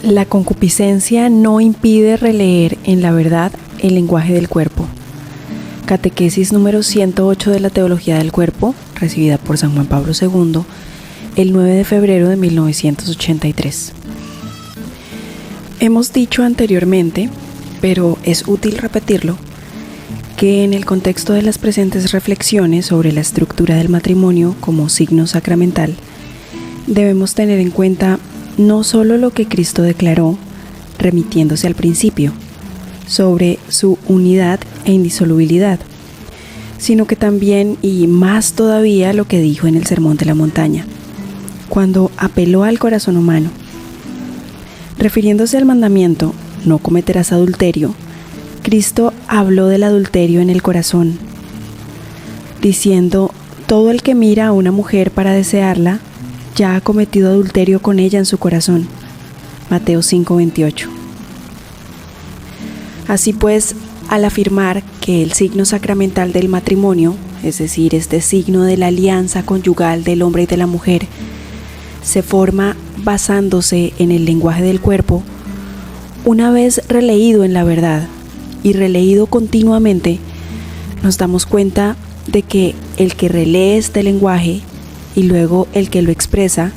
La concupiscencia no impide releer en la verdad el lenguaje del cuerpo. Catequesis número 108 de la Teología del Cuerpo, recibida por San Juan Pablo II, el 9 de febrero de 1983. Hemos dicho anteriormente, pero es útil repetirlo, que en el contexto de las presentes reflexiones sobre la estructura del matrimonio como signo sacramental, debemos tener en cuenta no solo lo que Cristo declaró, remitiéndose al principio, sobre su unidad e indisolubilidad, sino que también y más todavía lo que dijo en el Sermón de la Montaña, cuando apeló al corazón humano. Refiriéndose al mandamiento, no cometerás adulterio, Cristo habló del adulterio en el corazón, diciendo, todo el que mira a una mujer para desearla, ya ha cometido adulterio con ella en su corazón. Mateo 5:28. Así pues, al afirmar que el signo sacramental del matrimonio, es decir, este signo de la alianza conyugal del hombre y de la mujer, se forma basándose en el lenguaje del cuerpo, una vez releído en la verdad y releído continuamente, nos damos cuenta de que el que relee este lenguaje y luego el que lo expresa,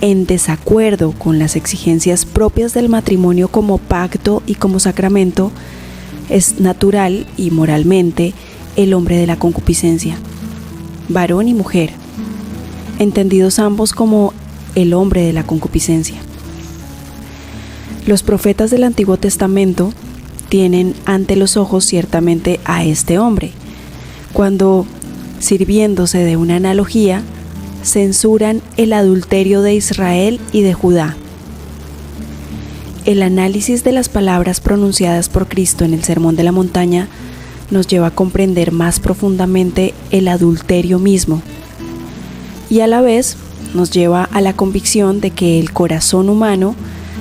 en desacuerdo con las exigencias propias del matrimonio como pacto y como sacramento, es natural y moralmente el hombre de la concupiscencia, varón y mujer, entendidos ambos como el hombre de la concupiscencia. Los profetas del Antiguo Testamento tienen ante los ojos ciertamente a este hombre, cuando, sirviéndose de una analogía, censuran el adulterio de Israel y de Judá. El análisis de las palabras pronunciadas por Cristo en el Sermón de la Montaña nos lleva a comprender más profundamente el adulterio mismo y a la vez nos lleva a la convicción de que el corazón humano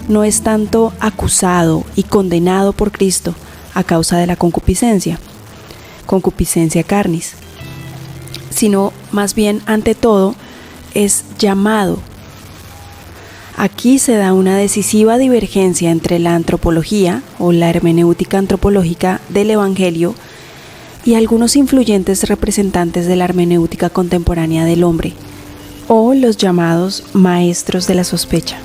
no es tanto acusado y condenado por Cristo a causa de la concupiscencia carnis, sino más bien ante todo es llamado. Aquí se da una decisiva divergencia entre la antropología o la hermenéutica antropológica del Evangelio y algunos influyentes representantes de la hermenéutica contemporánea del hombre, o los llamados maestros de la sospecha.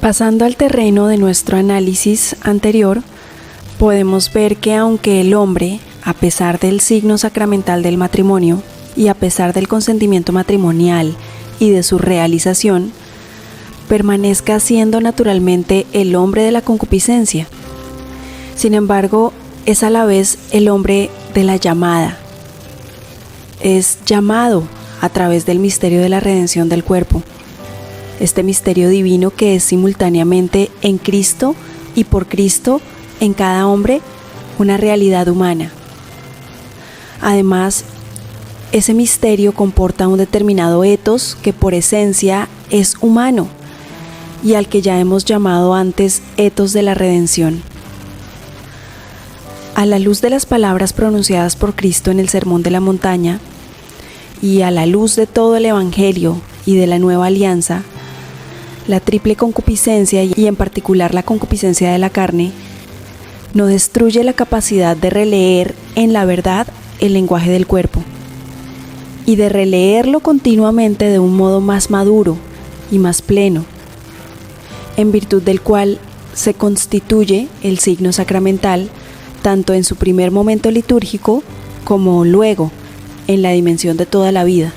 Pasando al terreno de nuestro análisis anterior, podemos ver que aunque el hombre, a pesar del signo sacramental del matrimonio y a pesar del consentimiento matrimonial y de su realización, permanezca siendo naturalmente el hombre de la concupiscencia, sin embargo, es a la vez el hombre de la llamada. Es llamado a través del misterio de la redención del cuerpo, este misterio divino que es simultáneamente en Cristo y por Cristo en cada hombre una realidad humana. Además, ese misterio comporta un determinado etos que por esencia es humano y al que ya hemos llamado antes etos de la redención. A la luz de las palabras pronunciadas por Cristo en el Sermón de la Montaña y a la luz de todo el Evangelio y de la Nueva Alianza, la triple concupiscencia y en particular la concupiscencia de la carne no destruye la capacidad de releer en la verdad el lenguaje del cuerpo y de releerlo continuamente de un modo más maduro y más pleno, en virtud del cual se constituye el signo sacramental tanto en su primer momento litúrgico como luego en la dimensión de toda la vida.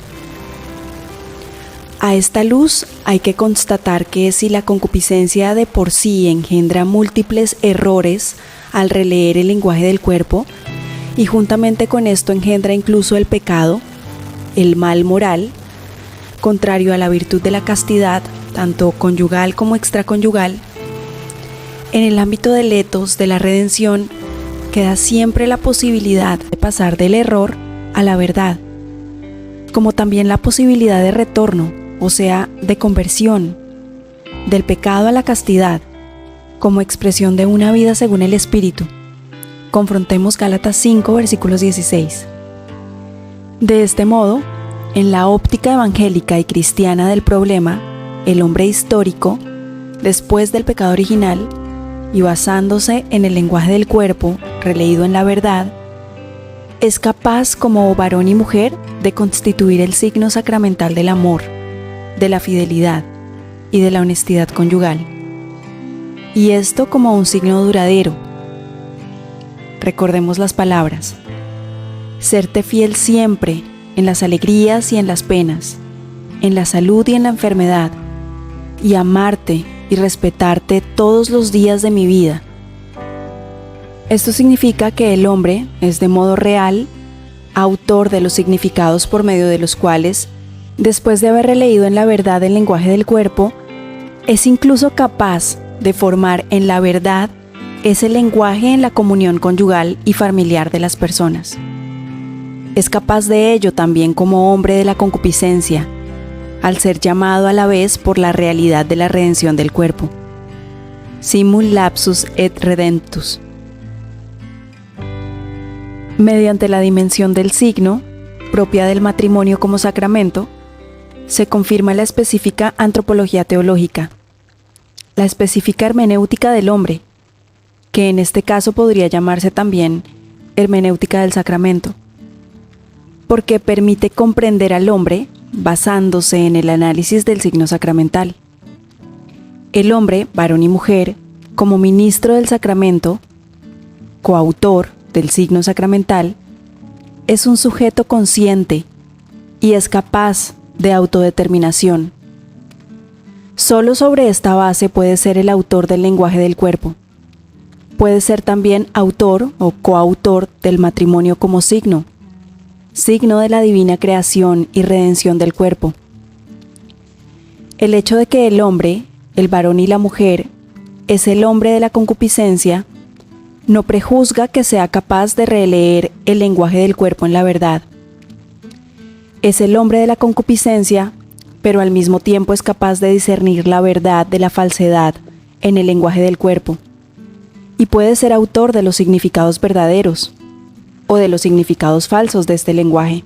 A esta luz hay que constatar que si la concupiscencia de por sí engendra múltiples errores al releer el lenguaje del cuerpo, y juntamente con esto engendra incluso el pecado, el mal moral, contrario a la virtud de la castidad, tanto conyugal como extraconyugal, en el ámbito del etos de la redención queda siempre la posibilidad de pasar del error a la verdad, como también la posibilidad de retorno, o sea, de conversión, del pecado a la castidad, como expresión de una vida según el Espíritu. Confrontemos Gálatas 5, versículos 16. De este modo, en la óptica evangélica y cristiana del problema, el hombre histórico, después del pecado original y basándose en el lenguaje del cuerpo, releído en la verdad, es capaz como varón y mujer de constituir el signo sacramental del amor, de la fidelidad y de la honestidad conyugal. Y esto como un signo duradero. Recordemos las palabras: serte fiel siempre, en las alegrías y en las penas, en la salud y en la enfermedad, y amarte y respetarte todos los días de mi vida. Esto significa que el hombre es de modo real autor de los significados por medio de los cuales, después de haber releído en la verdad el lenguaje del cuerpo, es incluso capaz de formar en la verdad ese lenguaje en la comunión conyugal y familiar de las personas. Es capaz de ello también como hombre de la concupiscencia, al ser llamado a la vez por la realidad de la redención del cuerpo. Simul lapsus et redemptus. Mediante la dimensión del signo, propia del matrimonio como sacramento, se confirma la específica antropología teológica, la específica hermenéutica del hombre, que en este caso podría llamarse también hermenéutica del sacramento, porque permite comprender al hombre basándose en el análisis del signo sacramental. El hombre, varón y mujer, como ministro del sacramento, coautor del signo sacramental, es un sujeto consciente y es capaz de autodeterminación. Solo sobre esta base puede ser el autor del lenguaje del cuerpo. Puede ser también autor o coautor del matrimonio como signo de la divina creación y redención del cuerpo. El hecho de que el hombre, el varón y la mujer, es el hombre de la concupiscencia, no prejuzga que sea capaz de releer el lenguaje del cuerpo en la verdad. Es el hombre de la concupiscencia, pero al mismo tiempo es capaz de discernir la verdad de la falsedad en el lenguaje del cuerpo, y puede ser autor de los significados verdaderos o de los significados falsos de este lenguaje.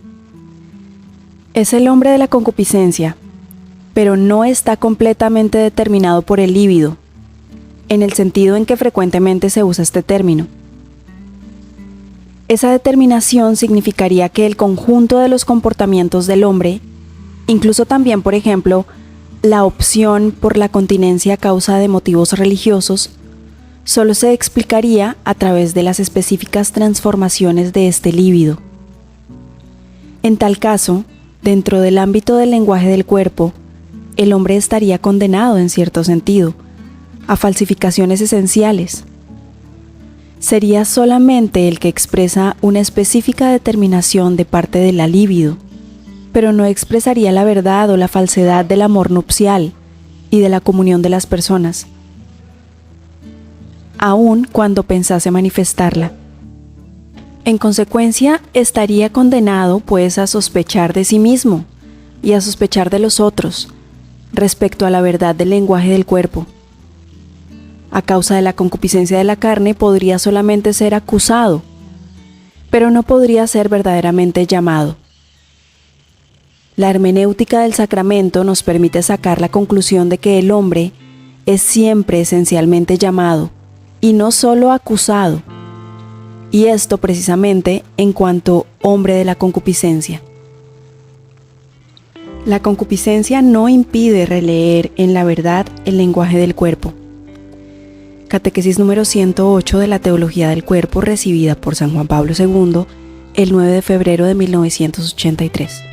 Es el hombre de la concupiscencia, pero no está completamente determinado por el líbido, en el sentido en que frecuentemente se usa este término. Esa determinación significaría que el conjunto de los comportamientos del hombre, incluso también, por ejemplo, la opción por la continencia a causa de motivos religiosos, solo se explicaría a través de las específicas transformaciones de este líbido. En tal caso, dentro del ámbito del lenguaje del cuerpo, el hombre estaría condenado en cierto sentido a falsificaciones esenciales. Sería solamente el que expresa una específica determinación de parte de la libido, pero no expresaría la verdad o la falsedad del amor nupcial y de la comunión de las personas, aun cuando pensase manifestarla. En consecuencia, estaría condenado pues a sospechar de sí mismo y a sospechar de los otros respecto a la verdad del lenguaje del cuerpo. A causa de la concupiscencia de la carne podría solamente ser acusado, pero no podría ser verdaderamente llamado. La hermenéutica del sacramento nos permite sacar la conclusión de que el hombre es siempre esencialmente llamado y no solo acusado, y esto precisamente en cuanto hombre de la concupiscencia. La concupiscencia no impide releer en la verdad el lenguaje del cuerpo. Catequesis número 108 de la Teología del Cuerpo, recibida por San Juan Pablo II el 9 de febrero de 1983.